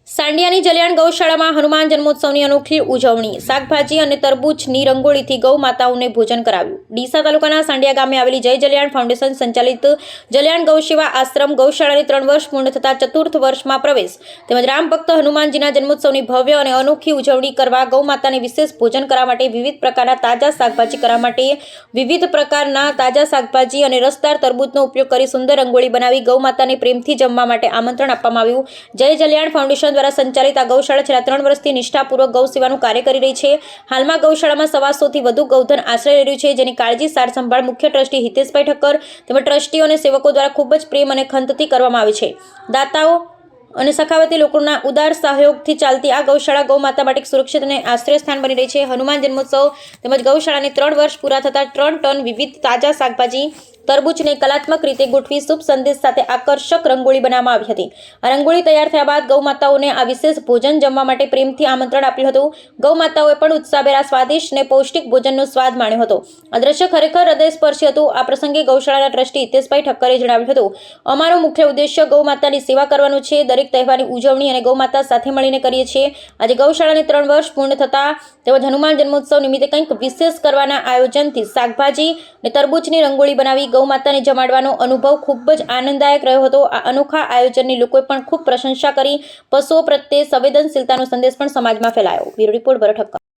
સાંડિયાની જલિયાણ ગૌશાળામાં હનુમાન જન્મોત્સવની અનોખી ઉજવણી। શાકભાજી અને તરબૂચની રંગોળીથી ગૌ માતાઓને ભોજન કરાવ્યું। ડીસા તાલુકાના સાંડિયા ગામે આવેલી જય જલિયાણ ફાઉન્ડેશન સંચાલિત જલિયાણ ગૌસેવા આશ્રમ ગૌશાળાની 3 વર્ષ પૂર્ણ થતા ચતુર્થ વર્ષમાં પ્રવેશ તેમજ રામ ભક્ત હનુમાનજીના જન્મોત્સવની ભવ્ય અને અનોખી ઉજવણી કરવા ગૌ માતાને વિશેષ ભોજન કરવા માટે વિવિધ પ્રકારના તાજા શાકભાજી કરવા માટે વિવિધ પ્રકારના તાજા શાકભાજી અને રસદાર તરબૂચનો ઉપયોગ કરી સુંદર રંગોળી બનાવી ગૌ માતાને પ્રેમથી જમવા માટે આમંત્રણ આપવામાં આવ્યું। જય જલિયાણ ફાઉન્ડેશન દ્વારા સંચાલિત આ ગૌશાળા છેલ્લા 3 વર્ષથી નિષ્ઠાપૂર્વક ગૌ સેવાનું કાર્ય કરી રહી છે। હાલમાં ગૌશાળામાં 125 થી વધુ ગૌધન આશ્રય લઈ રહ્યું છે, જેની કાળજી સાર સંભાળ મુખ્ય ટ્રસ્ટી હિતેશભાઈ ઠક્કર તેમજ ટ્રસ્ટીઓ અને સેવકો દ્વારા ખૂબ જ પ્રેમ અને ખંતથી કરવામાં આવે છે। દાતાઓ અને સખાવતી લોકોના ઉદાર સહયોગથી ચાલતી આ ગૌશાળા ગૌ માતા માટે સુરક્ષિત અને આશ્રય સ્થાન બની રહી છે। હનુમાન જન્મોત્સવ તેમજ ગૌશાળાને 3 વર્ષ પૂરા થતા 3 ટન વિવિધ તાજા શાકભાજી તરબૂચને કલાત્મક રીતે ગોઠવી શુભ સંદેશ સાથે આકર્ષક રંગોળી બનાવવામાં આવી હતી। આ રંગોળી તૈયાર થયા બાદ ગૌ માતાઓને આ વિશેષ ભોજન જમવા માટે પ્રેમથી આમંત્રણ આપ્યું હતું। ગૌ માતાઓએ પણ ઉત્સાહભેર આ સ્વાદિષ્ટ અને પૌષ્ટિક ભોજનનો સ્વાદ માણ્યો હતો। આ દ્રશ્ય ખરેખર હૃદયસ્પર્શી હતું। આ પ્રસંગે ગૌશાળાના ટ્રસ્ટી હિતેશભાઈ ઠક્કરે જણાવ્યું હતું, અમારો મુખ્ય ઉદ્દેશ્ય ગૌ માતાની સેવા કરવાનો છે। દરેક તહેવારની ઉજવણી અને ગૌ માતા સાથે મળીને કરીએ છીએ। આજે ગૌશાળાને 3 વર્ષ પૂર્ણ થતા તેમજ હનુમાન જન્મોત્સવ નિમિત્તે કંઈક વિશેષ કરવાના આયોજનથી શાકભાજી અને તરબૂચની રંગોળી બનાવી ગૌ માતાને જમાડવાનો અનુભવ ખૂબ જ આનંદદાયક રહ્યો હતો। આ અનોખા આયોજનની લોકોએ પણ ખૂબ પ્રશંસા કરી। પશુઓ પ્રત્યે સંવેદનશીલતાનો સંદેશ પણ સમાજમાં ફેલાયો। બ્યુરો રિપોર્ટ ભરત ઠક્કર।